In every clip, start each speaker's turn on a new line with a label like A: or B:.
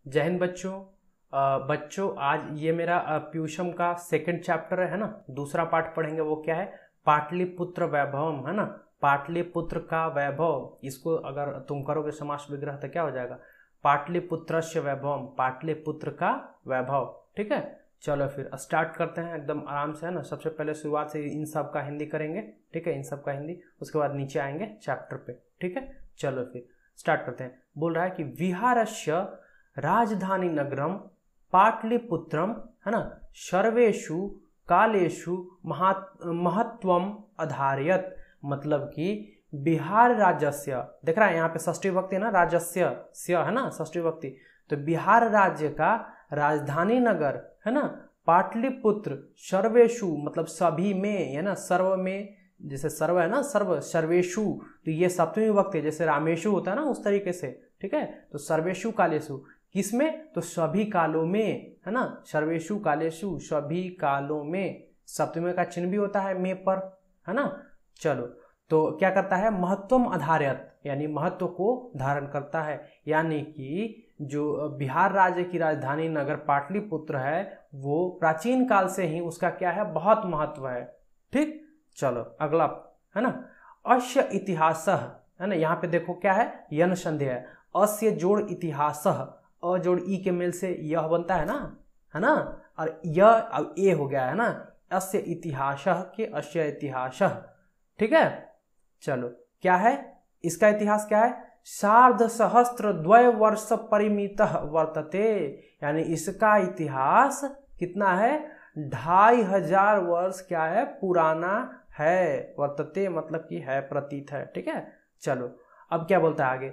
A: जय हिंद बच्चों। बच्चों आज ये मेरा प्यूषम का सेकंड चैप्टर है ना। दूसरा पार्ट पढ़ेंगे, वो क्या है, पाटलिपुत्र वैभवम, है ना। पाटलिपुत्र का वैभव, इसको अगर तुम करोगे समास विग्रह तो क्या हो जाएगा, पाटलिपुत्रस्य वैभवम, पाटलिपुत्र का वैभव। ठीक है, चलो फिर स्टार्ट करते हैं एकदम आराम से, है ना। सबसे पहले शुरुआत से इन सब का हिंदी करेंगे, ठीक है, इन सब का हिंदी, उसके बाद नीचे आएंगे चैप्टर पे। ठीक है, चलो फिर स्टार्ट करते हैं। बोल रहा है कि विहारस्य राजधानी नगरम पाटलिपुत्रम, है ना, सर्वेषु कालेषु महत्वम अधारयत। मतलब कि बिहार राज्यस्य, देख रहा है यहाँ पे षष्ठी विभक्ति है ना, राज्यस्य स्य है ना षष्ठी विभक्ति, तो बिहार राज्य का राजधानी नगर है ना पाटलिपुत्र, सर्वेषु मतलब सभी में, है ना, सर्व में, जैसे सर्व है ना, सर्व, सर्वेषु, तो ये सप्तमी विभक्ति है, जैसे रामेशु होता है ना उस तरीके से। ठीक है, तो सर्वेषु कालेषु किसमें, तो सभी कालों में, है ना, सर्वेषु कालेषु सभी कालों में, सप्तमी का चिन्ह भी होता है में पर, है ना। चलो, तो क्या करता है, महत्वम आधार्यत, यानी महत्व को धारण करता है, यानी कि जो बिहार राज्य की राजधानी नगर पाटलिपुत्र है वो प्राचीन काल से ही उसका क्या है, बहुत महत्व है। ठीक, चलो अगला, है ना, अस्य इतिहासः, है ना, यहाँ पे देखो क्या है, यन संधि है, अस्य जोड़ इतिहासः, अ जोड़ ई के मेल से यह बनता है ना, और यह अब ए हो गया है ना, अस्य इतिहासः के अस्य इतिहासः। ठीक है, चलो क्या है, इसका इतिहास क्या है, सार्ध सहस्त्र द्वय वर्ष परिमितः वर्तते, यानी इसका इतिहास कितना है, 2500 वर्ष क्या है, पुराना है। वर्तते मतलब कि है, प्रतीत है। ठीक है, चलो अब क्या बोलता है आगे,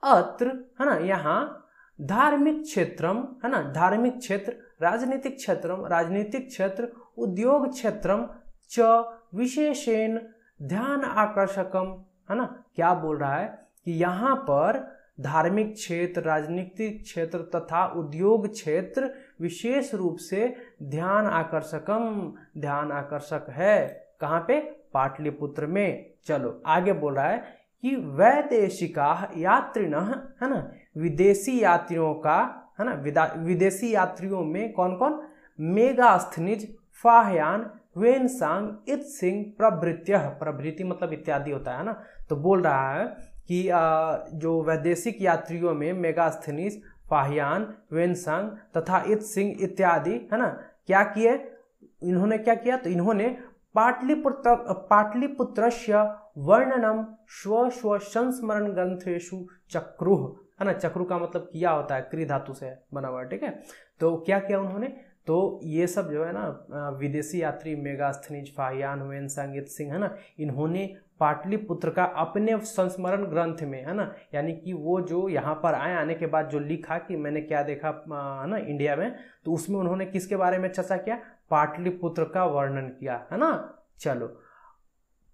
A: अत्र, है ना, यहाँ धार्मिक क्षेत्रम, है ना, धार्मिक क्षेत्र, राजनीतिक क्षेत्रम, राजनीतिक क्षेत्र, उद्योग क्षेत्रम च विशेषेण ध्यान आकर्षकम, है ना। क्या बोल रहा है कि यहाँ पर धार्मिक क्षेत्र, राजनीतिक क्षेत्र तथा उद्योग क्षेत्र विशेष रूप से ध्यान आकर्षकम, ध्यान आकर्षक है। कहाँ पे, पाटलिपुत्र में। चलो आगे बोल रहा है कि वैदेशिका यात्रिणः, है ना, विदेशी यात्रियों का, है ना, विदेशी यात्रियों में कौन कौन, मेगास्थनीज, फाहयान, वेनसांग, इत्सिंग प्रभृत्य, प्रभृति मतलब इत्यादि होता है ना। तो बोल रहा है कि जो वैदेशिक यात्रियों में मेगास्थनीज, फाहयान, वेनसांग तथा इत्सिंग इत्यादि, है ना, क्या किए, इन्होंने क्या किया, तो इन्होंने पाटलिपुत्रस्य वर्णनम स्व स्व संस्मरण ग्रंथेषु चक्रुः, है ना, चक्रू का मतलब किया होता है, क्री धातु से बना हुआ है। ठीक है, तो क्या किया उन्होंने, तो ये सब जो है ना विदेशी यात्री, मेगास्थनीज, फाहयान, वेनसांग, इत्सिंग, है ना, इन्होंने पाटलिपुत्र का अपने संस्मरण ग्रंथ में, है ना, यानी कि वो जो यहाँ पर आने के बाद जो लिखा कि मैंने क्या देखा, है ना, इंडिया में, तो उसमें उन्होंने किसके बारे में चर्चा किया, पाटलिपुत्र का वर्णन किया, है ना। चलो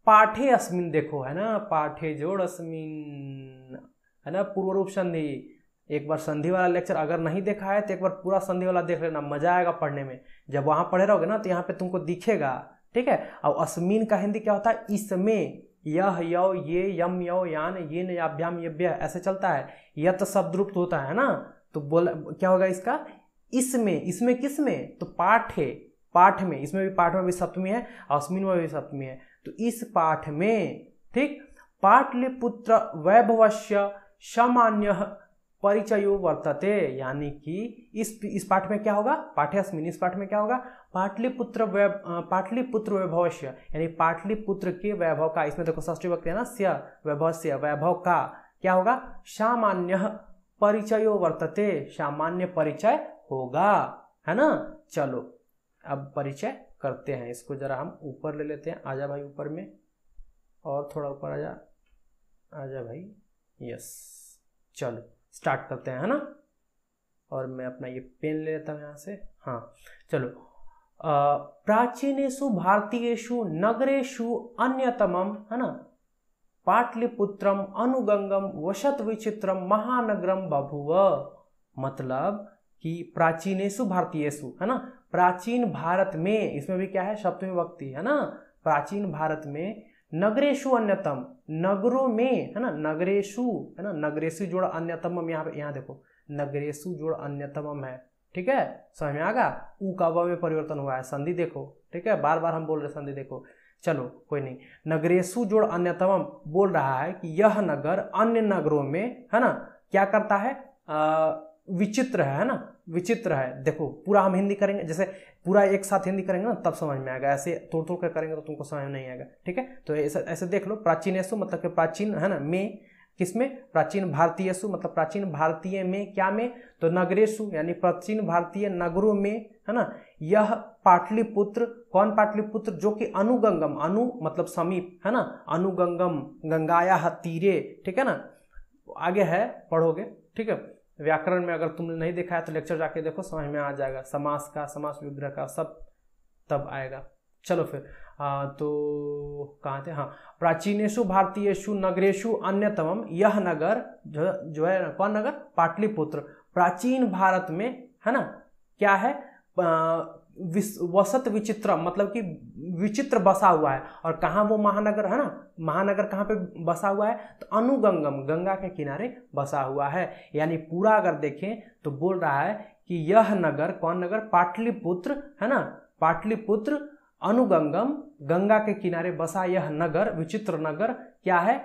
A: पाठे अस्मिन देखो, है ना, पाठे जोड़ अस्मिन, है ना, पूर्व रूप संधि। एक बार संधि वाला लेक्चर अगर नहीं देखा है तो एक बार पूरा संधि वाला देख लेना, मजा आएगा पढ़ने में। जब वहां पढ़े रहोगे ना तो यहाँ पे तुमको दिखेगा। ठीक है, और अस्मिन का हिंदी क्या होता है, इसमें, यह, यौ, ये, यम, यौ, यान, ये, याभ्याम, यभ्य, ऐसे चलता है। यत शब्द रूप होता है ना, तो बोल क्या होगा इसका, इसमें, इसमें किसमें, तो पाठ है, पाठ में, इसमें भी, पाठ में भी सप्तमी है, अस्मिन में भी सप्तमी है, तो इस पाठ में, ठीक, पाटलिपुत्र वैभवस्य सामान्य परिचयो वर्तते, यानी कि इस पाठ में क्या होगा, पाठ्यस्मिन, इस पाठ में क्या होगा, पाटलिपुत्र वैभवस्य, यानी पाटलिपुत्र के वैभव का, इसमें देखो षष्ठी विभक्ति है ना, स्य वैभवस्य, वैभव का क्या होगा, सामान्य परिचयो वर्तते, सामान्य परिचय होगा, है ना। चलो अब परिचय करते हैं, इसको जरा हम ऊपर ले लेते हैं, आजा भाई ऊपर में, और थोड़ा ऊपर आजा, आजा भाई, यस। चलो स्टार्ट करते हैं, है ना, और मैं अपना ये पेन ले लेता हूँ यहाँ से। हाँ चलो, प्राचीनेषु भारतीयेषु नगरेषु अन्यतमम, है ना, पाटलिपुत्रम अनुगंगम वसत विचित्रम महानगरम बभुव। मतलब कि प्राचीनेषु भारतीयेषु, है ना, प्राचीन भारत में, इसमें भी क्या है, सप्तमी विभक्ति, है ना, प्राचीन भारत में, नगरेशु अन्यतम, नगरों में, है ना, नगरेशु, है ना, नगरेशु जोड़ा अन्यतम, यहाँ देखो नगरेशु जोड़ अन्यतमम है। ठीक है, समझ में आ गया। ऊ का व में परिवर्तन हुआ है, संधि देखो। ठीक है, बार बार हम बोल रहे संधि देखो। चलो कोई नहीं, नगरेशु जोड़ अन्यतमम बोल रहा है कि यह नगर अन्य नगरों में, है ना, क्या करता है, विचित्र है ना, विचित्र है। देखो पूरा हम हिंदी करेंगे, जैसे पूरा एक साथ हिंदी करेंगे ना तब समझ में आएगा, ऐसे तोड़ तोड़ कर करेंगे तो तुमको समझ में नहीं आएगा। ठीक है, तो ऐसे देख लो, प्राचीनेशु मतलब कि प्राचीन, है ना, में किसमें, प्राचीन भारतीयसु मतलब प्राचीन भारतीय में, क्या में, तो नगरेशु यानी प्राचीन भारतीय नगरों में, है ना, यह पाटलिपुत्र, कौन पाटलिपुत्र, जो कि अनुगंगम, अनु मतलब समीप, है ना, अनुगंगम गंगाया तीरे। ठीक है ना, आगे है पढ़ोगे। ठीक है, व्याकरण में अगर तुमने नहीं देखा है तो लेक्चर जाके देखो, समझ में आ जाएगा, समास का, समास विग्रह का सब तब आएगा। चलो फिर तो कहाँ थे, हाँ, प्राचीनेशु भारतीयेषु नगरेशु अन्यतमम यह नगर, जो है कौन नगर, पाटलिपुत्र, प्राचीन भारत में, है ना, क्या है, वसत विचित्र मतलब कि विचित्र बसा हुआ है। और कहाँ वो महानगर, है ना, महानगर कहाँ पे बसा हुआ है, तो अनुगंगम गंगा के किनारे बसा हुआ है। यानी पूरा अगर देखें तो बोल रहा है कि यह नगर, कौन नगर, पाटलिपुत्र, है ना, पाटलिपुत्र अनुगंगम गंगा के किनारे बसा यह नगर, विचित्र नगर, क्या है,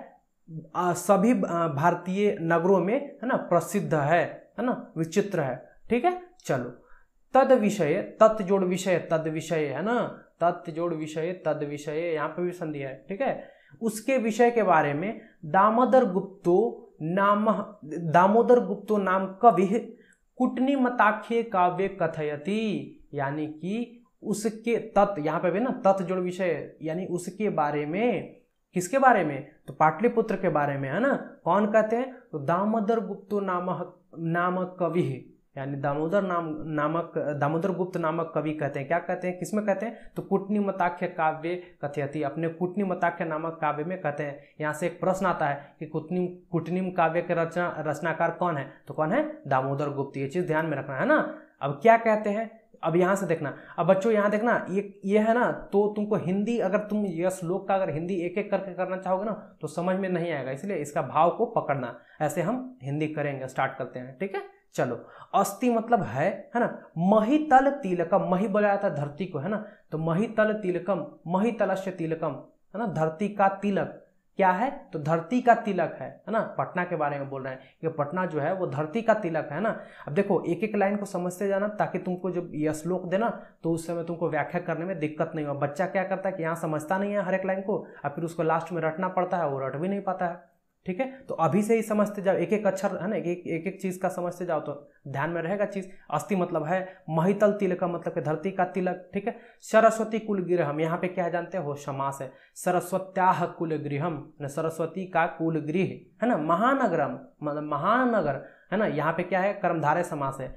A: सभी भारतीय नगरों में, है ना, प्रसिद्ध है ना, विचित्र है। ठीक है, चलो तद विषय, तत् जोड़ विषय, तद विषय, है ना, तत् जोड़ विषय, तद विषय, यहाँ पे भी संधि है। ठीक है, उसके विषय के बारे में दामोदर गुप्तो नाम कवि कूटनीमताख्ये काव्य कथयति, यानी कि उसके तत्, यहाँ पे भी ना तत् जोड़ विषय, यानी उसके बारे में, किसके बारे में, तो पाटलिपुत्र के बारे में, है ना, कौन कहते हैं, तो दामोदर गुप्तो नामक कवि, यानी दामोदर गुप्त नामक कवि कहते हैं। क्या कहते हैं, किसमें कहते हैं, तो कूटनीमताख्य काव्य कथयति, अपने कूटनीमताख्य नामक काव्य में कहते हैं। यहाँ से एक प्रश्न आता है कि कूटनीम काव्य के रचनाकार कौन है, तो कौन है, दामोदर गुप्त। ये चीज ध्यान में रखना है ना। अब क्या कहते हैं, अब यहाँ से देखना, अब बच्चों यहाँ देखना, ये है ना, तो तुमको हिंदी, अगर तुम यह श्लोक का अगर हिंदी एक एक करके करना चाहोगे ना तो समझ में नहीं आएगा, इसलिए इसका भाव को पकड़ना। ऐसे हम हिंदी करेंगे, स्टार्ट करते हैं। ठीक है, चलो, अस्ति मतलब है ना, महितल तिलकम, मही बोला जाता है धरती को, है ना, तो महितल तिलकम, महितलस्य तिलकम, है ना, धरती का तिलक क्या है, तो धरती का तिलक है ना, पटना के बारे में बोल रहे हैं कि पटना जो है वो धरती का तिलक है ना। अब देखो एक एक लाइन को समझते जाना, ताकि तुमको जब यह श्लोक देना तो उस समय तुमको व्याख्या करने में दिक्कत नहीं हो। बच्चा क्या करता है कि यहाँ समझता नहीं है हर एक लाइन को, और फिर उसको लास्ट में रटना पड़ता है, वो रट भी नहीं पाता है। ठीक है, तो अभी से ही समझते जाओ, एक एक अक्षर, है ना, एक एक चीज का समझते जाओ तो ध्यान में रहेगा चीज। अस्ति मतलब है, महितल तिलक का मतलब धरती का तिलक। ठीक है, सरस्वती कुल गृहम, यहाँ पे क्या जानते हो, समास है, सरस्वत्याह कुल गृहम, सरस्वती का कुल गृह, है ना, महानगरम मतलब महानगर, है ना, यहाँ पे क्या है, कर्मधारय समास है।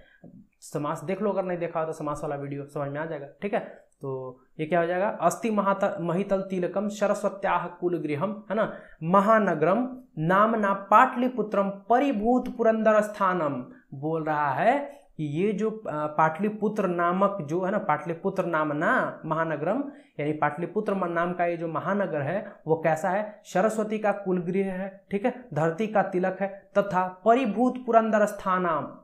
A: समास देख लो, अगर नहीं देखा हो तो समास वाला वीडियो समझ में आ जाएगा। ठीक है, तो ये क्या हो जाएगा, अस्ति महितल तिलकम सरस्वत्याह कुल गृहम, है ना, महानगरम नामना पाटलिपुत्रम परिभूत पुरंदर स्थानम, बोल रहा है कि ये जो पाटलिपुत्र नामक जो है ना, पाटलिपुत्र नामना महानगरम, यानी पाटलिपुत्र नाम का ये जो महानगर है वो कैसा है, सरस्वती का कुलगृह है। ठीक है, धरती का तिलक है, तथा परिभूत पुरंदर स्थानम,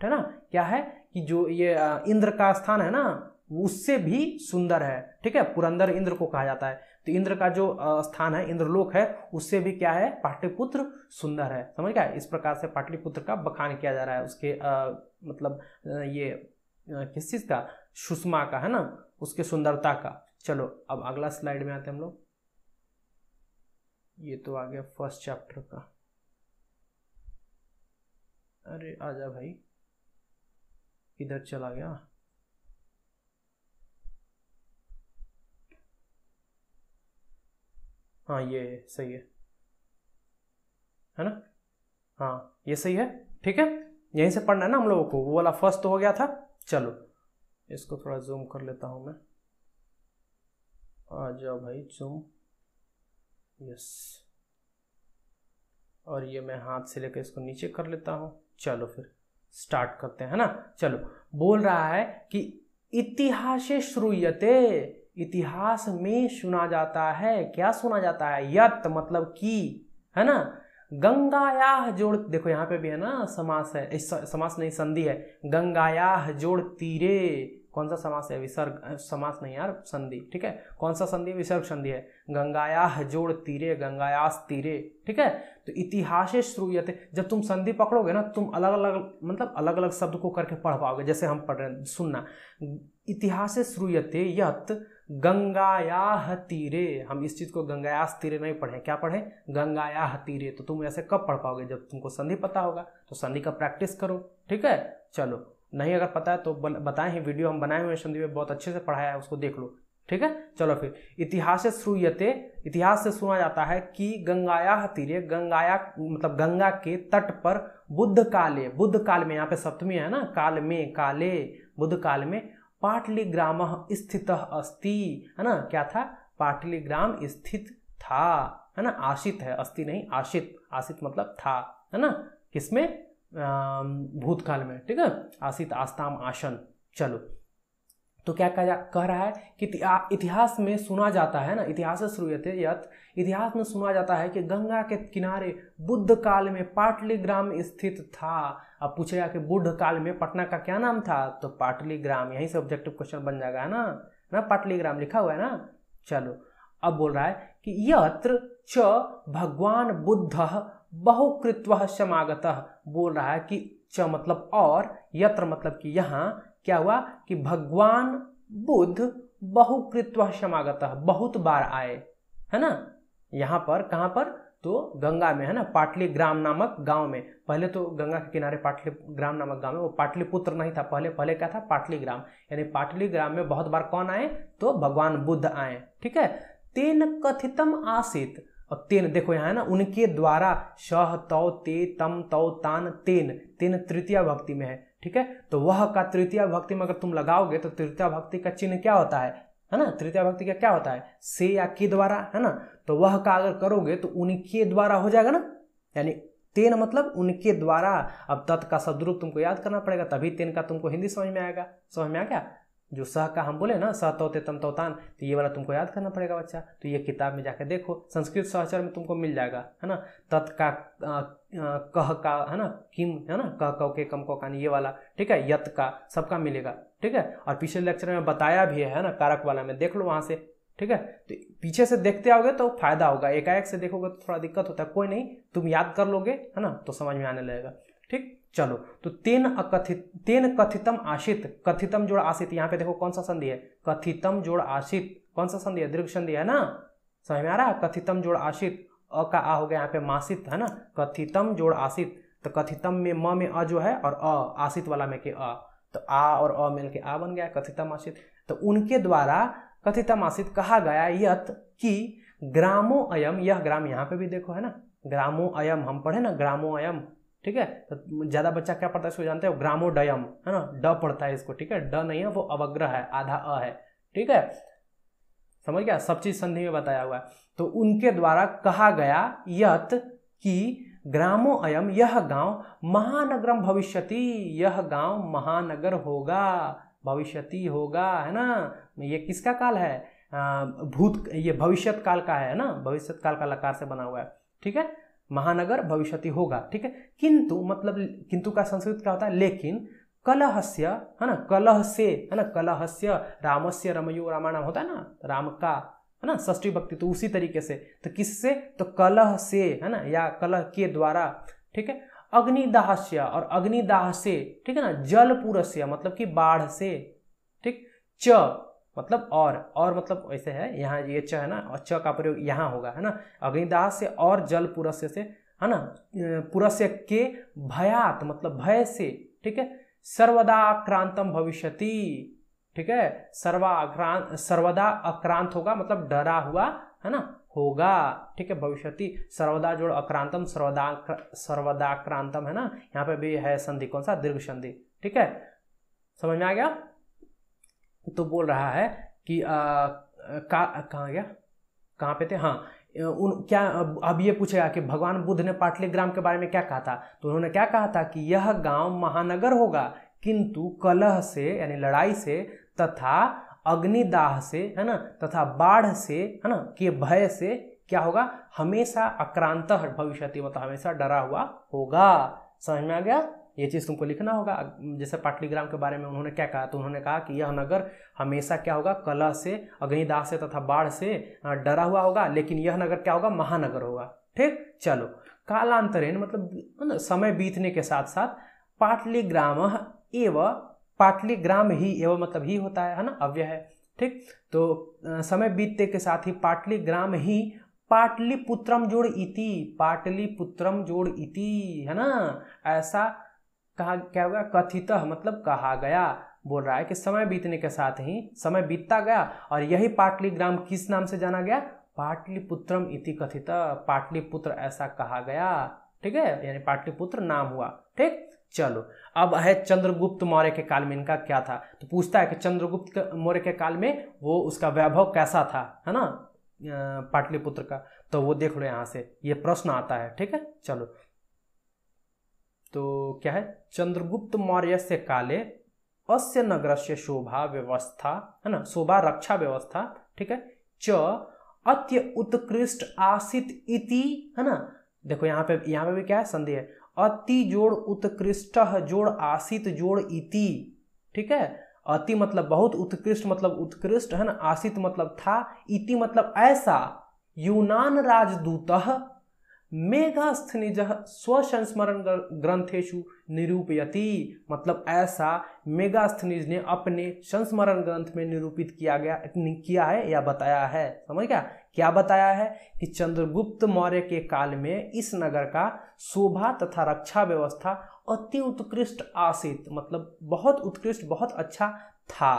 A: है ना, क्या है कि जो ये इंद्र का स्थान है ना उससे भी सुंदर है। ठीक है, पुरंदर इंद्र को कहा जाता है, तो इंद्र का जो स्थान है, इंद्रलोक है, उससे भी क्या है, पाटलिपुत्र सुंदर है। समझ गया, इस प्रकार से पाटलिपुत्र का बखान किया जा रहा है, उसके मतलब ये किस चीज का, सुषमा का, है ना, उसके सुंदरता का। चलो अब अगला स्लाइड में आते हैं हम लोग। ये तो आ गया फर्स्ट चैप्टर का। अरे आजा भाई, इधर चला गया। हाँ ये सही है ना, हाँ ये सही है। ठीक है, यहीं से पढ़ना है ना हम लोगों को, वो वाला फर्स्ट तो हो गया था। चलो इसको थोड़ा जूम कर लेता हूं मैं, आ जाओ भाई जूम, यस, और ये मैं हाथ से लेकर इसको नीचे कर लेता हूं। चलो फिर स्टार्ट करते हैं, है ना। चलो, बोल रहा है कि इतिहासे श्रूयते, इतिहास में सुना जाता है, क्या सुना जाता है, यत मतलब की, है ना, गंगायाह जोड़, देखो यहाँ पे भी है ना समास है, समास नहीं संधि है, गंगायाह जोड़ तीरे, कौन सा समास है, विसर्ग समास नहीं यार, संधि, ठीक है, कौन सा संधि, विसर्ग संधि है, गंगायाह जोड़ तीरे, गंगायास तीरे, ठीक है। तो इतिहासे श्रूयते, जब तुम संधि पकड़ोगे ना तुम अलग अलग मतलब अलग अलग शब्द को करके पढ़ पाओगे, जैसे हम पढ़ रहे हैं, सुनना, इतिहासे श्रूयते यत् गंगायाह तीरे, हम इस चीज को गंगायास तीरे नहीं पढ़े, क्या पढ़े, गंगायाह तीरे, तो तुम ऐसे कब पढ़ पाओगे, जब तुमको संधि पता होगा, तो संधि का प्रैक्टिस करो, ठीक है। चलो, नहीं अगर पता है तो बताएं, ही वीडियो हम बनाए हुए संधि में बहुत अच्छे से पढ़ाया है, उसको देख लो, ठीक है। चलो फिर, इतिहास से श्रूयते, इतिहास से सुना जाता है कि गंगायाह तीरे, गंगाया मतलब गंगा के तट पर बुद्ध काले, बुद्ध काल में, यहाँ पे सप्तमी है ना, काल में, काले, बुद्ध काल में पाटलिग्राम स्थित अस्ति, है ना, क्या था, पाटलिग्राम स्थित था, है ना, आशित है, अस्ति नहीं, आशित, आशित मतलब था, है ना, किसमें, भूतकाल में, ठीक है, आशित, आस्ताम, आसन। चलो, तो क्या कह रहा है कि इतिहास में सुना जाता है ना, इतिहास से श्रूयते यत्, इतिहास में सुना जाता है कि गंगा के किनारे बुद्ध काल में पाटलिग्राम स्थित था। अब पूछेगा कि बुद्ध काल में पटना का क्या नाम था, तो पाटलिग्राम, यहीं से ऑब्जेक्टिव क्वेश्चन बन जाएगा, है ना, पाटलिग्राम लिखा हुआ है ना। चलो, अब बोल रहा है कि यत्र च भगवान बुद्ध बहुकृत्वः समागतः, बोल रहा है कि च मतलब और, यत्र मतलब कि यहाँ, क्या हुआ कि भगवान बुद्ध बहुकृत्वः समागतः, बहुत बार आए, है ना, यहाँ पर, कहाँ पर, तो गंगा में, है ना, पाटलिग्राम नामक गांव में, पहले तो गंगा के किनारे पाटलिग्राम नामक गांव में, वो पाटलिपुत्र नहीं था, पहले क्या था, पाटलिग्राम, यानी पाटलिग्राम में बहुत बार कौन आए, तो भगवान बुद्ध आए, ठीक है। तेन कथितम आसीत, और तेन देखो यहाँ है ना, उनके द्वारा, शह तौ ते तम तौ तान तेन, तेन तृतीया भक्ति में है, ठीक है। तो वह का तृतीया भक्ति में अगर तुम लगाओगे तो तृतीया भक्ति का चिन्ह क्या होता है ना, तृतीया भक्ति का क्या होता है, से या के द्वारा, है ना, तो वह का अगर करोगे तो उनके द्वारा हो जाएगा ना, यानी तेन मतलब उनके द्वारा। अब तत् का शब्दरूप तुमको याद करना पड़ेगा, तभी तेन का तुमको हिंदी समझ में आएगा, समझ में आ गया। जो सह का हम बोले ना, सह तौते तम तौतान, तो ये वाला तुमको याद करना पड़ेगा बच्चा, तो ये किताब में जाके देखो, संस्कृत सहचर में तुमको मिल जाएगा, है ना। तत् का कह का, है ना, किम, है ना, कह कौ के कम को कान, ये वाला, ठीक है, यत का, सबका मिलेगा, ठीक है। और पिछले लेक्चर में बताया भी है ना, कारक वाला में देख लो वहां से, ठीक है। तो पीछे से देखते आओगे तो फायदा होगा, एकाएक से देखोगे तो थोड़ा दिक्कत होता है, कोई नहीं, तुम याद कर लोगे, है ना, तो समझ में आने लगेगा, ठीक। चलो, तो तेन कथितम आशित, कथितम जोड़ आशित, यहाँ पे देखो कौन सा संधि है, कथितम जोड़ आशित, कौन सा संधि है, दीर्घ संधि है ना, समझ में आ रहा है, कथितम जोड़ आशित, अ का आ हो गया यहाँ पे मासित, है ना, कथितम जोड़ आशित, तो कथितम में म में अ जो है, और अ आशित वाला में के अ, तो आ और अ मिल के आ बन गया, कथितम आशित। तो उनके द्वारा कथितम आशित कहा गया यत कि ग्रामो अयम, यह ग्राम, यहाँ पे भी देखो है ना, ग्रामो अयम, हम पढ़े ना, ग्रामो अयम, ठीक है। तो ज्यादा बच्चा क्या पढ़ता है इसको जानते हो, ग्रामोडयम, है ना, ड पढ़ता है इसको, ठीक है, ड नहीं है, वो अवग्रह है, आधा अ है, ठीक है, समझ गया, सब चीज संधि में बताया हुआ है। तो उनके द्वारा कहा गया यत कि ग्रामो अयम, यह गांव महानगरम भविष्यति, यह गांव महानगर होगा, भविष्यति होगा, है ना। ये किसका काल है, ये भविष्यत काल का है ना, भविष्यत काल का लकार से बना हुआ है, ठीक है, महानगर भविष्यति होगा, ठीक है। किंतु मतलब, किंतु का संस्कृत क्या होता है, लेकिन कलहस्य, है ना, कलह से, है ना, कलहस्य, रामस्य रमयो रामायण होता है ना, राम का, है ना, षष्ठी भक्ति, तो उसी तरीके से, तो किससे, तो कलह से, है ना, या कलह के द्वारा, ठीक है। अग्निदाहस्य, और अग्निदाह से, ठीक है ना, जलपुरस्य मतलब कि बाढ़ से, ठीक। च मतलब और मतलब ऐसे है, यहाँ ये च है ना, और च का प्रयोग यहाँ होगा, है ना, अग्निदाह से और जल पुरस्य से, है ना, पुरस्य के भयात मतलब भय से, ठीक है। सर्वदा आक्रांतम भविष्यति, ठीक है, सर्वदा आक्रांत होगा मतलब डरा हुआ, है ना, होगा, ठीक है, भविष्यति, सर्वदा जोड़ अक्रांतम, सर्वदा आक्रांतम, है ना, यहाँ पे भी है संधि, कौन सा, दीर्घ संधि, ठीक है, समझ में आ गया। तो बोल रहा है कि कहाँ गया, कहाँ पे थे, हाँ, क्या अब ये पूछेगा कि भगवान बुद्ध ने पाटलिग्राम के बारे में क्या कहा था, तो उन्होंने क्या कहा था कि यह गांव महानगर होगा, किंतु कलह से यानी लड़ाई से, तथा अग्निदाह से, है ना, तथा बाढ़ से, है ना, के भय से क्या होगा, हमेशा आक्रांतः भविष्यति, मतलब हमेशा डरा हुआ होगा। समझ में आ गया, ये चीज़ तुमको लिखना होगा। जैसे पाटलीग्राम के बारे में उन्होंने क्या कहा, तो उन्होंने कहा कि यह नगर हमेशा क्या होगा, कलह से, अग्निदाह से तथा बाढ़ से डरा हुआ होगा, लेकिन यह नगर क्या होगा, महानगर होगा। ठीक, चलो, कालांतरेण मतलब समय बीतने के साथ साथ पाटलीग्राम एवं, पाटलीग्राम ही एवं मतलब ही होता है ना, अव्यय है। ठीक, तो समय बीतने के साथ ही पाटलीग्राम ही पाटलिपुत्रम जोड़ इति, पाटलिपुत्रम जोड़ इति, है ना, ऐसा कहा, क्या होगा, कथितः मतलब कहा गया। बोल रहा है कि समय बीतने के साथ ही, समय बीतता गया और यही पाटलीग्राम किस नाम से जाना गया, पाटलिपुत्रम इति कथितः, पाटलिपुत्र ऐसा कहा गया। ठीक है, यानी पाटलिपुत्र नाम हुआ। ठीक, चलो, अब है चंद्रगुप्त मौर्य के काल में इनका क्या था। तो पूछता है कि चंद्रगुप्त मौर्य के काल में वो उसका वैभव कैसा था, है ना, पाटलिपुत्र का। तो वो देख लो यहाँ से ये प्रश्न आता है। ठीक है, चलो, तो क्या है, चंद्रगुप्त मौर्य से काले अस्य नगरस्य शोभा व्यवस्था, है ना, शोभा रक्षा व्यवस्था, ठीक है, च अत्य उत्कृष्ट आसित इति, है ना। देखो यहाँ पे भी क्या है, संधि है, अति जोड़ उत्कृष्ट जोड़ आसित जोड़ इति। ठीक है, अति मतलब बहुत, उत्कृष्ट मतलब उत्कृष्ट, है ना, आसित मतलब था, इति मतलब ऐसा, यूनान राजदूतः मेगास्थनिजः स्वसंस्मरण ग्रंथेषु निरूपयति, मतलब ऐसा मेगास्थनिज ने अपने संस्मरण ग्रंथ में निरूपित किया है या बताया है। समझ गया, क्या बताया है कि चंद्रगुप्त मौर्य के काल में इस नगर का शोभा तथा रक्षा व्यवस्था अति उत्कृष्ट आसित, मतलब बहुत उत्कृष्ट, बहुत अच्छा था।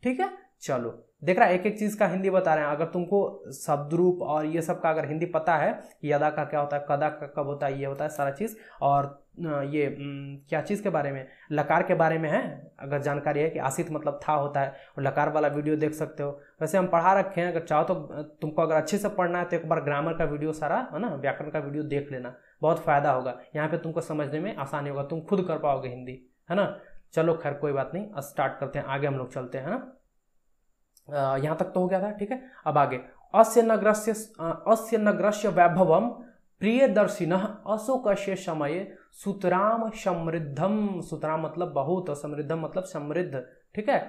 A: ठीक है, चलो, देख रहा है, एक एक चीज का हिंदी बता रहे हैं। अगर तुमको शब्द रूप और ये सब का अगर हिंदी पता है कि यदा का क्या होता है, कदा का कब होता है, ये होता है सारा चीज, और ये क्या चीज के बारे में, लकार के बारे में है, अगर जानकारी है कि आसित मतलब था होता है, और लकार वाला वीडियो देख सकते हो। वैसे हम पढ़ा रखे हैं, अगर चाहो तो तुमको अगर अच्छे से पढ़ना है तो एक बार ग्रामर का वीडियो सारा, है ना, व्याकरण का वीडियो देख लेना, बहुत फायदा होगा। यहाँ पे तुमको समझने में आसानी होगा, तुम खुद कर पाओगे हिंदी, है ना। चलो खैर कोई बात नहीं, स्टार्ट करते हैं, आगे हम लोग चलते हैं ना। यहाँ तक तो हो गया था। ठीक है, अब आगे, अस्य नगरस्य वैभवम प्रियदर्शिनः अशोकस्य समय सुतराम समृद्धम, सुतराम मतलब बहुत, समृद्धम मतलब समृद्ध। ठीक है,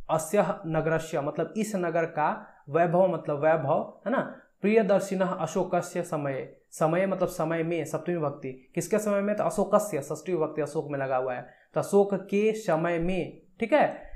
A: अस्य नगरस्य मतलब इस नगर का, वैभव मतलब वैभव, है ना, प्रियदर्शिनः अशोकस्य समय, समय मतलब समय में, सप्तमी विभक्ति, किसके समय में, तो अशोकस्य, षष्ठी विभक्ति अशोक में लगा हुआ है, तो अशोक के समय में। ठीक है,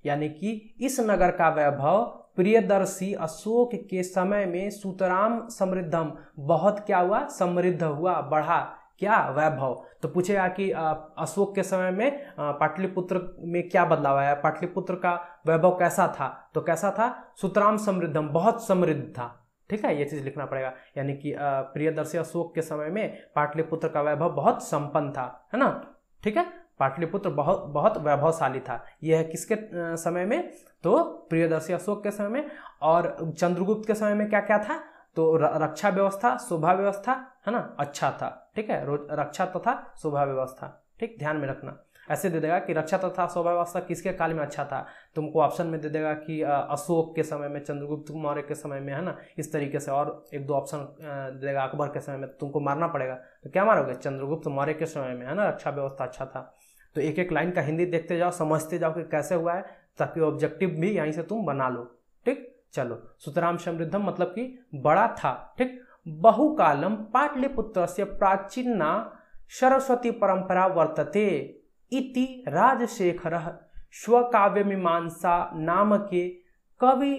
A: यानी कि इस नगर का वैभव प्रियदर्शी अशोक के समय में सुतराम समृद्धम, बहुत क्या हुआ, समृद्ध हुआ, बढ़ा, क्या, वैभव। तो पूछेगा कि अशोक के समय में पाटलिपुत्र में क्या बदलाव आया, पाटलिपुत्र का वैभव कैसा था, तो कैसा था, सुतराम समृद्धम, बहुत समृद्ध था। ठीक है, ये चीज लिखना पड़ेगा, यानी कि प्रियदर्शी अशोक के समय में पाटलिपुत्र का वैभव बहुत संपन्न था, है ना। ठीक है, पाटलिपुत्र बहुत बहुत वैभवशाली था। यह है किसके समय में, तो प्रियदर्शी अशोक के समय में। और चंद्रगुप्त के समय में क्या क्या था, तो रक्षा व्यवस्था, शोभा व्यवस्था, है ना, अच्छा था। ठीक है, रक्षा तथा शोभा व्यवस्था, ठीक, ध्यान में रखना। ऐसे दे देगा कि रक्षा तथा शोभा व्यवस्था किसके काल में अच्छा था, तुमको ऑप्शन में दे देगा कि अशोक के समय में, चंद्रगुप्त मौर्य के समय में, है ना, इस तरीके से। और एक दो ऑप्शन दे देगा अकबर के समय में, तुमको मारना पड़ेगा। तो क्या मारोगे, चंद्रगुप्त मौर्य के समय में, है ना, रक्षा व्यवस्था अच्छा था। तो एक एक लाइन का हिंदी देखते जाओ, समझते जाओ कि कैसे हुआ है, ताकि ऑब्जेक्टिव भी यहीं से तुम बना लो। ठीक, चलो, सुतराम समृद्धम मतलब कि बड़ा था। ठीक, बहुकालम पाटलिपुत्रस्य प्राचीना सरस्वती परंपरा वर्तते इति राजशेखरः स्वकाव्यमीमांसा नामके कवि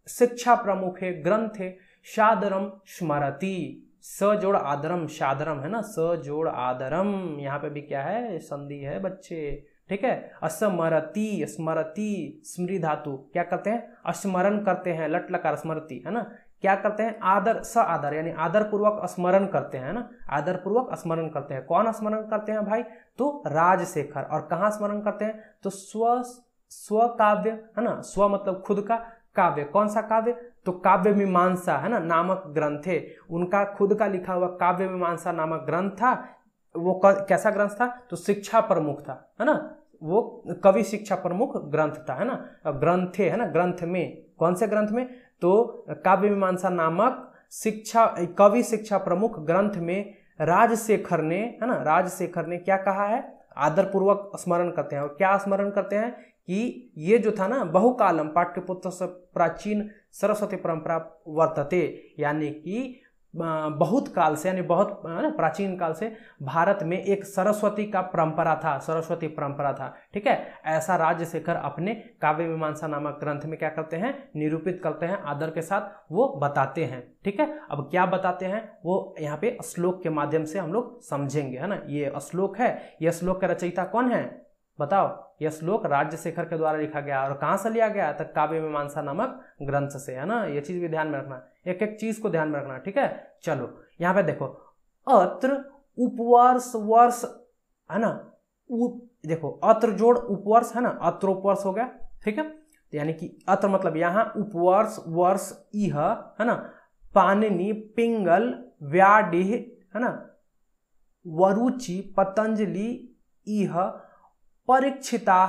A: शिक्षा प्रमुखे ग्रंथे सादरम स्मरति। स जोड़ आदरम, सादरम, है ना, स जोड़ आदरम, यहाँ पे भी क्या है, संधि है बच्चे। ठीक है, स्मरति, स्मरति, स्मृति धातु, क्या करते हैं, स्मरण करते हैं, लट लकार स्मृति, है ना, क्या करते हैं, आदर, स आदर, यानी आदर पूर्वक स्मरण करते हैं, ना, आदर पूर्वक स्मरण करते हैं। कौन स्मरण करते हैं भाई, तो राजशेखर। और कहाँ स्मरण करते हैं, तो स्व काव्य, है ना, स्व मतलब खुद का, काव्य, कौन सा काव्य, तो काव्य मीमांसा, है ना, नामक ग्रंथ है, उनका खुद का लिखा हुआ काव्य मीमांसा नामक ग्रंथ था। वो कैसा ग्रंथ था, तो शिक्षा प्रमुख था, है ना, वो कवि शिक्षा प्रमुख ग्रंथ था, है ना, ग्रंथे, है ना, ग्रंथ में, कौन से ग्रंथ में, तो काव्य मीमांसा नामक शिक्षा कवि शिक्षा प्रमुख ग्रंथ में राजशेखर ने, है ना, राजशेखर ने क्या कहा है, आदरपूर्वक स्मरण करते हैं। और क्या स्मरण करते हैं कि ये जो था ना, बहुकालम पाठ्यपुत्र से प्राचीन सरस्वती परंपरा वर्तते, यानी कि बहुत काल से, यानी बहुत प्राचीन काल से भारत में एक सरस्वती का परंपरा था, सरस्वती परंपरा था। ठीक है, ऐसा राजशेखर अपने काव्य मीमांसा नामक ग्रंथ में क्या करते हैं, निरूपित करते हैं, आदर के साथ वो बताते हैं। ठीक है, अब क्या बताते हैं वो यहाँ पे श्लोक के माध्यम से हम लोग समझेंगे, है ना। ये श्लोक है, ये श्लोक का रचयिता कौन है बताओ। यह श्लोक राजशेखर के द्वारा लिखा गया और कहाँ से लिया गया, तक काव्य मीमांसा नामक ग्रंथ से, है ना। ये चीज भी ध्यान में रखना, एक एक चीज को ध्यान में रखना। ठीक है, चलो यहाँ पे देखो, अत्र उपवर्ष वर्ष, है ना, देखो अत्र जोड़ उपवर्ष, है ना, अत्र उपवर्ष हो गया। ठीक है, यानी कि अत्र मतलब यहाँ, उपवर्ष वर्ष इह, है ना, पाणिनि पिंगल व्याडिह, है ना, वरुचि पतंजलि इह परीक्षिता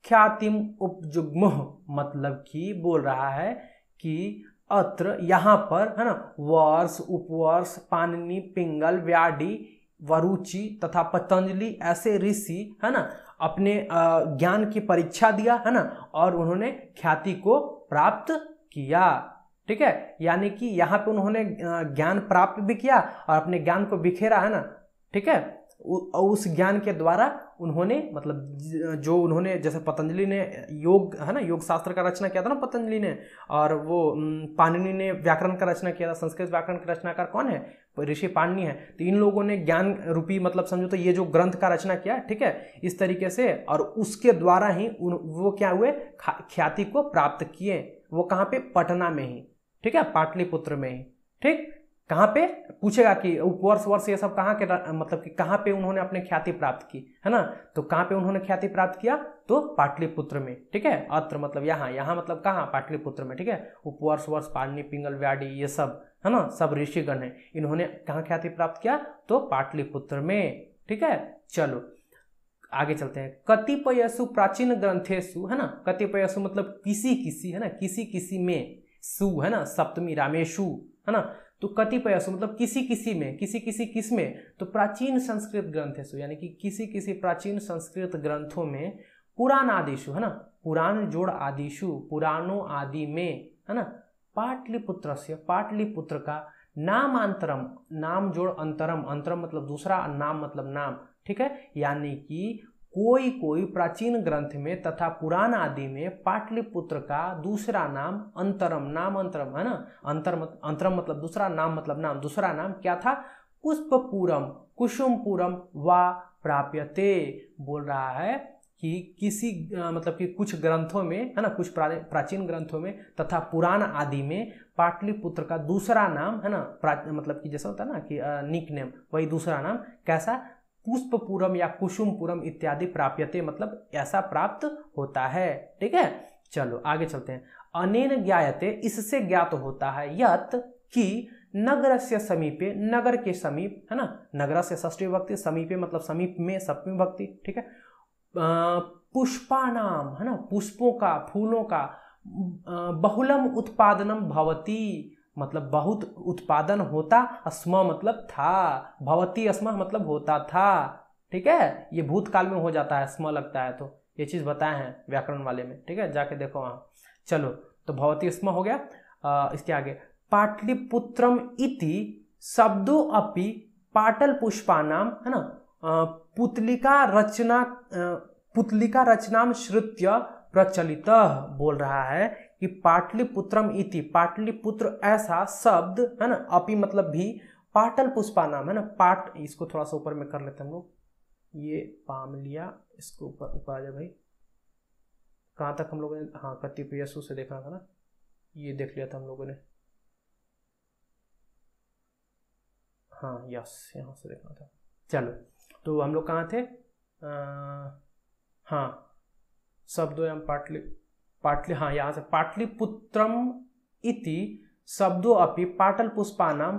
A: ख्यातिम उपजुग्मुः, मतलब कि बोल रहा है कि अत्र यहाँ पर, है ना, वर्ष उपवर्ष पाणिनि पिंगल व्याडी वरुचि तथा पतंजलि ऐसे ऋषि, है ना, अपने ज्ञान की परीक्षा दिया, है ना, और उन्होंने ख्याति को प्राप्त किया। ठीक है, यानी कि यहाँ पे उन्होंने ज्ञान प्राप्त भी किया और अपने ज्ञान को बिखेरा, है ना। ठीक है, उस ज्ञान के द्वारा उन्होंने, मतलब जो उन्होंने, जैसे पतंजलि ने योग, है ना, योग शास्त्र का रचना किया था ना पतंजलि ने, और वो पाणिनि ने व्याकरण का रचना किया था। संस्कृत व्याकरण का रचनाकार कौन है, ऋषि पाणिनि है। तो इन लोगों ने ज्ञान रूपी, मतलब समझो तो ये जो ग्रंथ का रचना किया, ठीक है, इस तरीके से, और उसके द्वारा ही वो क्या हुए, ख्याति को प्राप्त किए। वो कहाँ पे, पटना में ही, ठीक है, पाटलिपुत्र में ही। ठीक, कहाँ पे पूछेगा कि उपवर्ष वर्ष ये सब कहाँ के, मतलब कि कहाँ पे उन्होंने अपने ख्याति प्राप्त की, है ना। तो कहाँ पे उन्होंने ख्याति प्राप्त किया, तो पाटलिपुत्र में। ठीक है, अत्र मतलब यहाँ, यहाँ मतलब कहाँ, पाटलिपुत्र में। ठीक है, उपवर्ष वर्ष पाणिनि पिंगल व्याडी ये सब, है ना, सब ऋषिगण है, इन्होंने कहाँ ख्याति प्राप्त किया, तो पाटलिपुत्र में। ठीक है, चलो आगे चलते हैं। कतिपयसु प्राचीन ग्रंथेषु, है ना, कतिपयसु मतलब किसी किसी, है ना, किसी किसी में, सु, है ना, सप्तमी रामेशु, है ना। तो कतिपयसु मतलब किसी किसी में, किसी किसी किसमें, तो प्राचीन संस्कृत ग्रंथेषु, यानी कि किसी किसी प्राचीन संस्कृत ग्रंथों में, पुराण आदिशु, है ना, पुराण जोड़ आदिशु, पुराणों आदि में, है ना, पाटलिपुत्र से, पाटलिपुत्र का नामांतरम, नाम जोड़ अंतरम, अंतरम मतलब दूसरा, नाम मतलब नाम। ठीक है, यानी कि कोई कोई प्राचीन ग्रंथ में तथा पुराण आदि में पाटलिपुत्र का दूसरा नाम अंतरम, नाम अंतरम, है ना, अंतरम मतलब दूसरा, नाम मतलब नाम, दूसरा नाम क्या था, पुष्पपूरम कुसुमपुरम वा प्राप्यते। बोल रहा है कि किसी मतलब कि कुछ ग्रंथों में, है ना, कुछ प्राचीन ग्रंथों में तथा पुराण आदि में पाटलिपुत्र का दूसरा नाम, है ना, मतलब कि जैसा होता है ना कि निक नेम, वही दूसरा नाम कैसा, पुष्पपुरम या कुसुमपुरम इत्यादि प्राप्यते, मतलब ऐसा प्राप्त होता है। ठीक है, चलो आगे चलते हैं। अनेन ज्ञायते, इससे ज्ञात होता है, यत कि नगर से समीपे, नगर के समीप, है ना, नगर से षष्ठी विभक्ति, समीपे मतलब समीप में सप्तमी विभक्ति। ठीक है, पुष्पानाम, है ना, पुष्पों का, फूलों का, बहुलम उत्पादनम भवती, मतलब बहुत उत्पादन होता, अस्म मतलब था, भवती अस्म मतलब होता था। ठीक है, ये भूतकाल में हो जाता है, अस्म लगता है, तो ये चीज बताए हैं व्याकरण वाले में। ठीक है, जाके देखो वहाँ। चलो, तो भवती अस्म हो गया। इसके आगे, पाटलिपुत्रम इति शब्दो अपि पाटल पुष्पानाम, है ना, पुतलिका रचनाम श्रुत्य प्रचलित। बोल रहा है कि पाटलिपुत्रम इति, पाटलिपुत्र ऐसा शब्द, है ना, अपि मतलब भी, पाटल पुष्पानाम, है ना, पाट, इसको थोड़ा सा ऊपर में कर लेते हैं हम लोग, ये पाम लिया, इसको ऊपर आ जाए भाई। कहाँ तक हम लोगों ने, हाँ, कतिपयसु से देखा था ना, ये देख लिया था हम लोगों ने, हाँ यस, यहाँ से देखना था। चलो, तो हम लोग कहाँ थे, हाँ, शब्दों एवं पाटली, हाँ, यहाँ से, पाटलिपुत्रम इति शब्दों अपि पाटल पुष्पानाम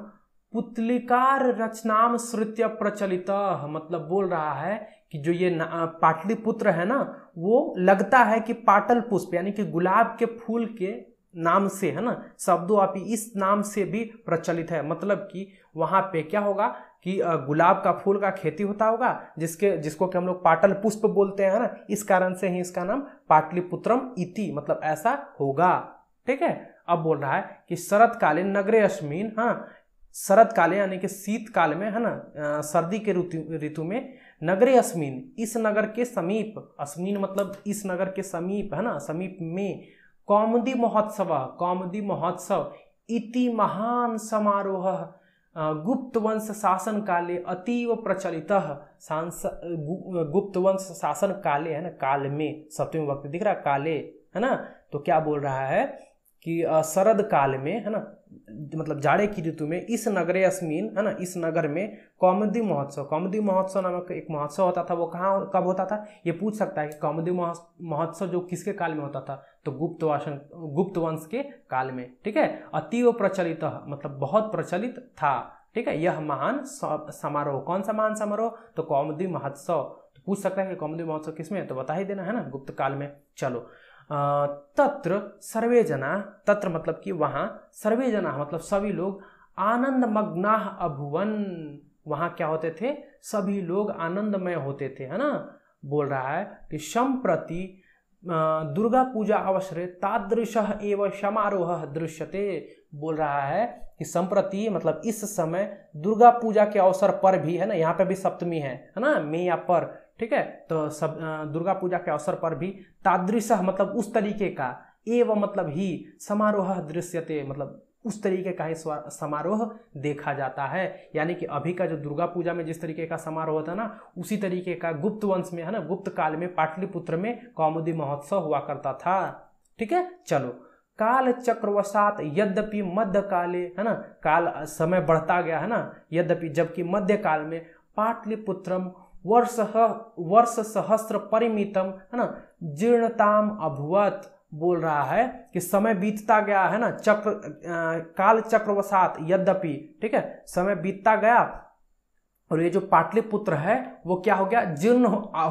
A: पुतलिकार रचनाम श्रुत्य प्रचलित, मतलब बोल रहा है कि जो ये पाटलिपुत्र है ना, वो लगता है कि पाटल पुष्प, यानी कि गुलाब के फूल के नाम से, है ना, शब्दों अपि इस नाम से भी प्रचलित है। मतलब कि वहां पे क्या होगा कि गुलाब का फूल का खेती होता होगा, जिसको कि हम लोग पाटल पुष्प बोलते हैं, ना, इस कारण से ही इसका नाम पाटलिपुत्रम इति, मतलब ऐसा होगा। ठीक है। अब बोल रहा है कि शरद कालीन नगरे अस्मिन, हाँ, शरद कालीन यानी कि शीतकाल में, है ना, सर्दी के ऋतु में, नगरे अस्मिन, इस नगर के समीप, अस्मिन मतलब इस नगर के समीप, है ना, समीप में, कौमुदी महोत्सव इति महान समारोह गुप्त वंश शासन काले अतीव प्रचलित, गुप्त वंश शासन काले, है ना, काल में, सप्तमी विभक्ति दिख रहा, काले, है ना। तो क्या बोल रहा है कि शरद काल में, है ना, मतलब जाड़े की ऋतु में, इस नगरे अस्मिन, है ना, इस नगर में कौमुदी महोत्सव नामक एक महोत्सव होता था। वो कहाँ कब होता था, ये पूछ सकता है कि कौमुदी महोत्सव जो किसके काल में होता था, तो गुप्त वंश के काल में। ठीक है। अतीव प्रचलित मतलब बहुत प्रचलित था। ठीक है। यह महान समारोह, कौन सा महान समारोह, तो कौमुदी महोत्सव। तो पूछ सकता है कि कौमुदी महोत्सव किसमें है, तो बता ही देना, है ना, गुप्त काल में। चलो, तत्र सर्वे जना, तत्र मतलब कि वहां, सर्वे जना मतलब सभी लोग, आनंद मग्नाह अभुवन, वहां क्या होते थे, सभी लोग आनंदमय होते थे, है ना। बोल रहा है कि संप्रति दुर्गा पूजा अवसरे तादृशः एव समारोह दृश्यते। बोल रहा है कि संप्रति मतलब इस समय दुर्गा पूजा के अवसर पर भी, है ना, यहाँ पे भी सप्तमी है ना, में या पर, ठीक है, तो सब दुर्गा पूजा के अवसर पर भी तादृशः मतलब उस तरीके का, एवं मतलब ही, समारोह दृश्यते मतलब उस तरीके का ही समारोह देखा जाता है। यानी कि अभी का जो दुर्गा पूजा में जिस तरीके का समारोह होता है ना, उसी तरीके का गुप्त वंश में, है ना, गुप्त काल में पाटलिपुत्र में कौमुदी महोत्सव हुआ करता था। ठीक है। चलो, काल चक्रवशात यद्यपि मध्य काले, है ना, काल समय बढ़ता गया, है ना, यद्यपि जबकि मध्य काल में पाटलिपुत्रम वर्ष सहस्त्र परिमितम, है ना, जीर्णताम अभुवत। बोल रहा है कि समय बीतता गया, है ना, काल चक्रवशात यद्यपि, ठीक है, समय बीतता गया और ये जो पाटलिपुत्र है वो क्या हो गया, जीर्ण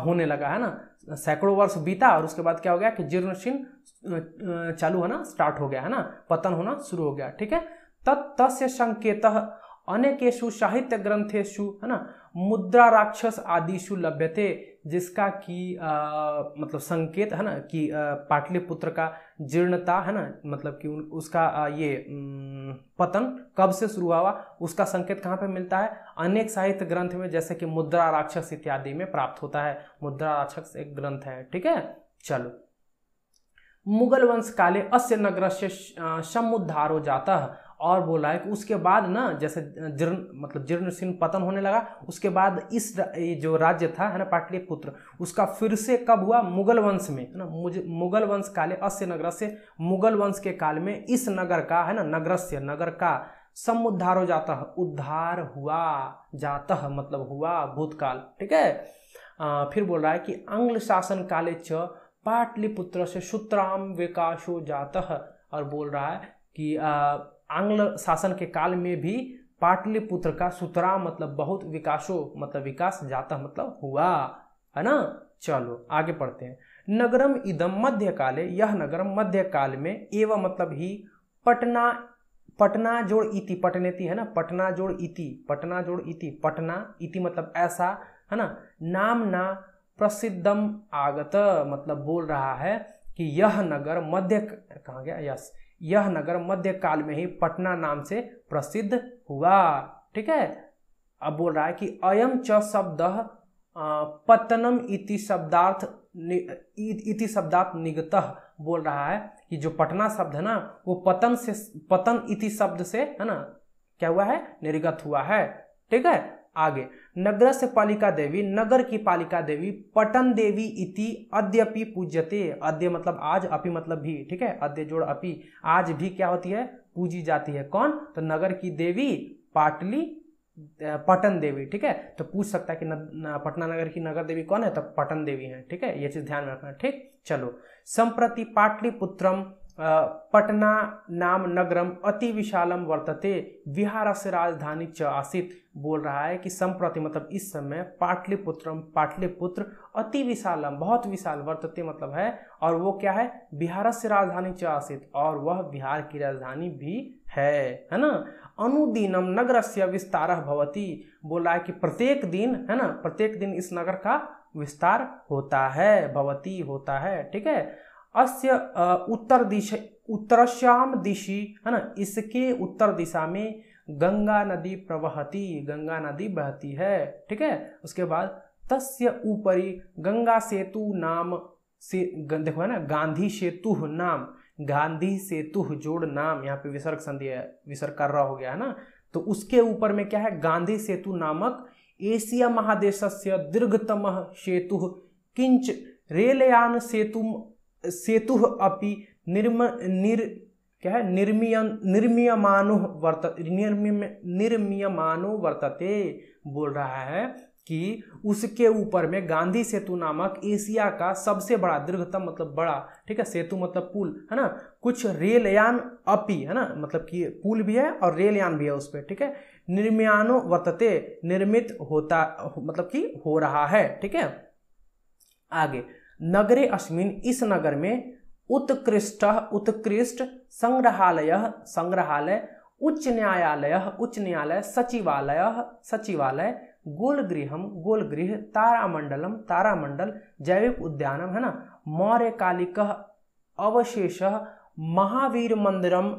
A: होने लगा, है ना। सैकड़ों वर्ष बीता और उसके बाद क्या हो गया कि जीर्णशीर्ण चालू होना स्टार्ट हो गया, है ना, पतन होना शुरू हो गया। ठीक है। तस्य संकेतः अनेकेषु साहित्य ग्रंथेषु, है ना, मुद्रा राक्षस आदिषु लभ्यते, जिसका कि मतलब संकेत, है ना, कि पाटलिपुत्र का जीर्णता, है ना, मतलब कि उसका ये पतन कब से शुरू हुआ, उसका संकेत कहाँ पे मिलता है, अनेक साहित्य ग्रंथ में, जैसे कि मुद्रा राक्षस इत्यादि में प्राप्त होता है। मुद्रा राक्षस एक ग्रंथ है। ठीक है। चलो, मुगल वंश काले अस्य नगर से समुद्धारो जाता है, और बोला है कि उसके बाद ना, जैसे जीर्णशीर्ण पतन होने लगा, उसके बाद इस जो राज्य था, है ना, पाटलिपुत्र, उसका फिर से कब हुआ, मुगल वंश में, है ना, मुगल वंश काले अस्य नगर से, मुगल वंश के काल में इस नगर का, है ना, नगर का समुद्धार हो जाता है, उद्धार हुआ, जाता मतलब हुआ, भूतकाल। ठीक है। फिर बोल रहा है कि आंग्ल शासन काले च पाटलिपुत्र से सूत्राम विकासो जाता, और बोल रहा है कि आंग्ल शासन के काल में भी पाटलिपुत्र का सूत्राम मतलब बहुत विकासो मतलब विकास जाता मतलब हुआ, है ना। चलो आगे पढ़ते हैं। नगरम इदम मध्यकाले, यह नगर मध्यकाल में, एवं मतलब ही, पटना जोड़ इति, पटनेति, है ना, पटना जोड़ इति, पटना इति मतलब ऐसा, है ना, नामना प्रसिद्धम आगत, मतलब बोल रहा है कि यह नगर मध्य, कहाँ गया, यस, यह नगर मध्य काल में ही पटना नाम से प्रसिद्ध हुआ। ठीक है। अब बोल रहा है कि अयम च शब्द पतनम इति शब्दार्थ निगतः, बोल रहा है कि जो पटना शब्द है ना, वो पतन इति शब्द से, है ना, क्या हुआ है, निर्गत हुआ है। ठीक है। आगे, नगर से पालिका देवी, नगर की पालिका देवी, पटन देवी इति अद्यपि पूज्यते, अद्य मतलब आज, अपि मतलब भी, ठीक है, अद्य जोड़ अपि, आज भी क्या होती है, पूजी जाती है। कौन, तो नगर की देवी पटन देवी। ठीक है। तो पूछ सकता है कि पटना नगर की नगर देवी कौन है, तो पटन देवी है। ठीक है, ये चीज ध्यान में रखना। ठीक। चलो, संप्रति पाटलिपुत्रम पटना नाम नगरम अति विशालम वर्तते विहारस्य राजधानी च आसीत। बोल रहा है कि संप्रति मतलब इस समय पाटलिपुत्रम पाटलिपुत्र अति विशालम बहुत विशाल वर्तते मतलब है, और वो क्या है, बिहारस्य राजधानी च आसीत, और वह बिहार की राजधानी भी है ना। अनुदिनम नगरस्य विस्तारः भवति। बोल रहा है कि प्रत्येक दिन है ना, प्रत्येक दिन इस नगर का विस्तार होता है, भवति होता है, ठीक है। अस्य उत्तरश्याम दिशि है ना, इसके उत्तर दिशा में गंगा नदी प्रवहति, गंगा नदी बहती है, ठीक है। उसके बाद तस्य ऊपरी गंगा सेतु नाम से, देखो है ना, गांधी सेतु नाम, गांधी सेतु जोड़ नाम, यहाँ पे विसर्ग संधि है, विसर्ग कर रहा हो गया है ना। तो उसके ऊपर में क्या है, गांधी सेतु नामक एशिया महादेशस्य दीर्घतम सेतु किंच रेलयान सेतु अपि निर्मीयमानो वर्तते। बोल रहा है कि उसके ऊपर में गांधी सेतु नामक एशिया का सबसे बड़ा, दीर्घतम मतलब बड़ा, ठीक है, सेतु मतलब पुल है ना, कुछ रेलयान अपि है ना, मतलब कि पुल भी है और रेलयान भी है उस पर, ठीक है। निर्म्यानो वर्तते, निर्मित होता मतलब कि हो रहा है, ठीक है। आगे, नगरे अस्मिन, इस नगर में उत्कृष्ट संग्रहालय उच्च न्यायालय सचिवालय गोलगृह तारामंडल जैविक उद्यानम है ना, मौर्यकालिक अवशेष महावीर मंदिरम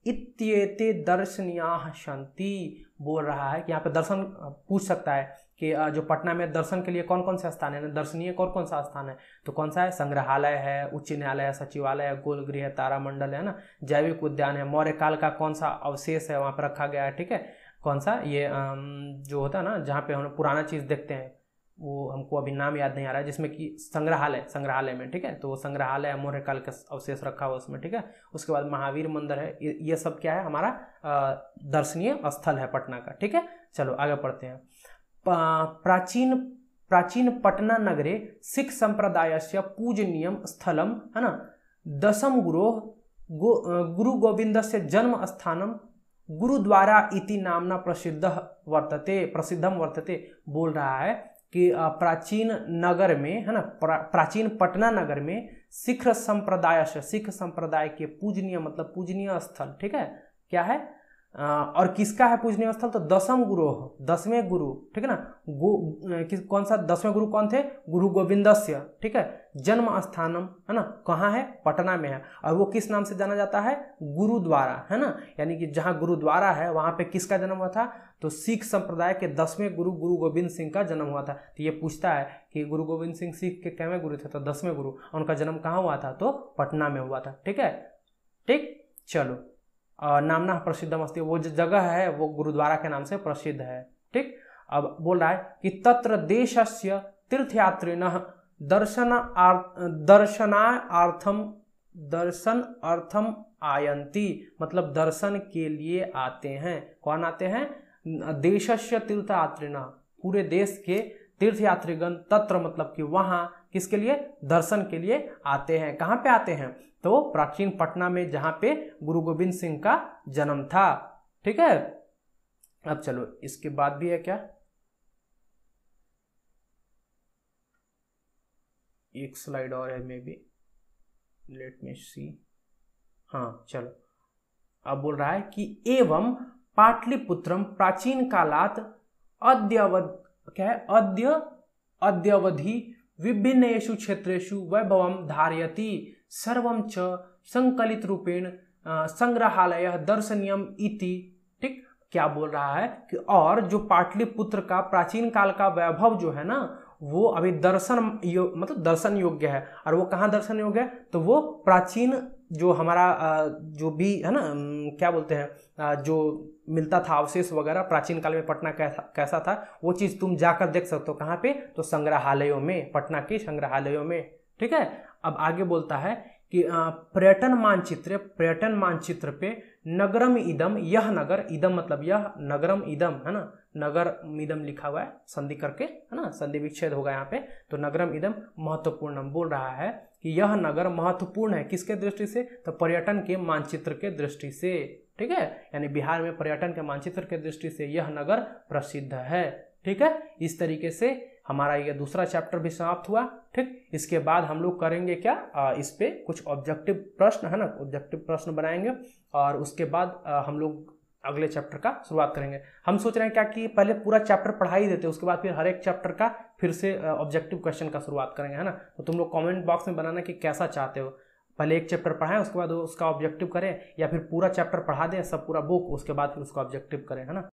A: इत्येते दर्शनीयाः सन्ति। बोल रहा है कि यहाँ पे दर्शन पूछ सकता है कि जो पटना में दर्शन के लिए कौन कौन से स्थान है, दर्शनीय कौन सा स्थान है, तो कौन सा है, संग्रहालय है, उच्च न्यायालय है, सचिवालय है, गोलगृह है, तारामंडल है ना, जैविक उद्यान है, मौर्य काल का कौन सा अवशेष है वहाँ पर रखा गया है, ठीक है, कौन सा ये जो होता है ना, जहाँ पे हम पुराना चीज़ देखते हैं, वो हमको अभी नाम याद नहीं आ रहा है, जिसमें कि संग्रहालय में, ठीक है, तो वो संग्रहालय मौर्य काल का अवशेष रखा हुआ उसमें, ठीक है। उसके बाद महावीर मंदिर है, ये सब क्या है, हमारा दर्शनीय स्थल है पटना का, ठीक है। चलो आगे पढ़ते हैं। प्राचीन पटना नगरे सिख संप्रदायस्य पूजनीयम स्थलम है ना, दशम गुरु गोविंदस्य जन्म स्थानम गुरुद्वारा इति नामना प्रसिद्धम वर्तते। बोल रहा है कि प्राचीन नगर में है ना, प्राचीन पटना नगर में सिख संप्रदाय के पूजनीय मतलब पूजनीय स्थल, ठीक है, क्या है, और किसका है पूजनीय स्थल, तो दसवें गुरु, ठीक है ना, कौन सा 10वें गुरु कौन थे, गुरु गोविंदस्य, ठीक है, जन्म स्थानम है ना, कहाँ है, पटना में है, और वो किस नाम से जाना जाता है, गुरुद्वारा, है ना, यानी कि जहाँ गुरुद्वारा है वहाँ पे किसका जन्म हुआ था, तो सिख संप्रदाय के 10वें गुरु गुरु गोविंद सिंह का जन्म हुआ था। तो ये पूछता है कि गुरु गोविंद सिंह सिख के कैवें गुरु थे, तो 10वें गुरु, उनका जन्म कहाँ हुआ था, तो पटना में हुआ था, ठीक है, ठीक। चलो, नामना प्रसिद्धम अस्ति, वो जो जगह है वो गुरुद्वारा के नाम से प्रसिद्ध है, ठीक। अब बोल रहा है कि तत्र देशस्य तीर्थयात्रिणः दर्शनार्थम आयन्ति, मतलब दर्शन के लिए आते हैं, कौन आते हैं, देशस्य तीर्थयात्रिणः, पूरे देश के तीर्थयात्रीगण, तत्र मतलब कि वहाँ किसके लिए, दर्शन के लिए आते हैं। कहाँ पे आते हैं, तो प्राचीन पटना में, जहाँ पे गुरु गोविंद सिंह का जन्म था, ठीक है। अब चलो, इसके बाद भी है क्या, एक स्लाइड और है, मे बी, लेट मी सी, हाँ चलो। अब बोल रहा है कि एवं पाटलिपुत्रम प्राचीन कालात अद्यावधि विभिन्नेषु क्षेत्रेषु वैभवं धारयति, सर्वं च संकलित रूपेण संग्रहालय दर्शनीयम इति, ठीक। क्या बोल रहा है कि और जो पाटलिपुत्र का प्राचीन काल का वैभव जो है ना, वो अभी मतलब दर्शन योग्य है, और वो कहाँ दर्शन योग्य है, तो वो प्राचीन जो हमारा जो भी है ना, क्या बोलते हैं, जो मिलता था अवशेष वगैरह प्राचीन काल में पटना कैसा था, वो चीज़ तुम जाकर देख सकते हो, कहाँ पे, तो संग्रहालयों में, पटना के संग्रहालयों में, ठीक है। अब आगे बोलता है कि पर्यटन मानचित्र पे नगरम इदम, यह नगर, इदम मतलब यह, नगरम इदम है ना, नगर इदम लिखा हुआ है संधि करके, है ना, संधि विच्छेद होगा यहाँ पे, तो नगरम इदम महत्वपूर्णम। बोल रहा है कि यह नगर महत्वपूर्ण है, किसके दृष्टि से, तो पर्यटन के मानचित्र के दृष्टि से, ठीक है, यानी बिहार में पर्यटन के मानचित्र के दृष्टि से यह नगर प्रसिद्ध है, ठीक है। इस तरीके से हमारा ये दूसरा चैप्टर भी समाप्त हुआ, ठीक। इसके बाद हम लोग करेंगे क्या, इस पे कुछ ऑब्जेक्टिव प्रश्न, है ना, ऑब्जेक्टिव प्रश्न बनाएंगे और उसके बाद हम लोग अगले चैप्टर का शुरुआत करेंगे। हम सोच रहे हैं क्या कि पहले पूरा चैप्टर पढ़ा ही देते, उसके बाद फिर हर एक चैप्टर का फिर से ऑब्जेक्टिव क्वेश्चन का शुरुआत करेंगे, है ना। तो तुम लोग कमेंट बॉक्स में बनाना कि कैसा चाहते हो, पहले एक चैप्टर पढ़ाएं उसके बाद उसका ऑब्जेक्टिव करें, या फिर पूरा चैप्टर पढ़ा दें सब पूरा बुक, उसके बाद फिर उसका ऑब्जेक्टिव करें, है ना।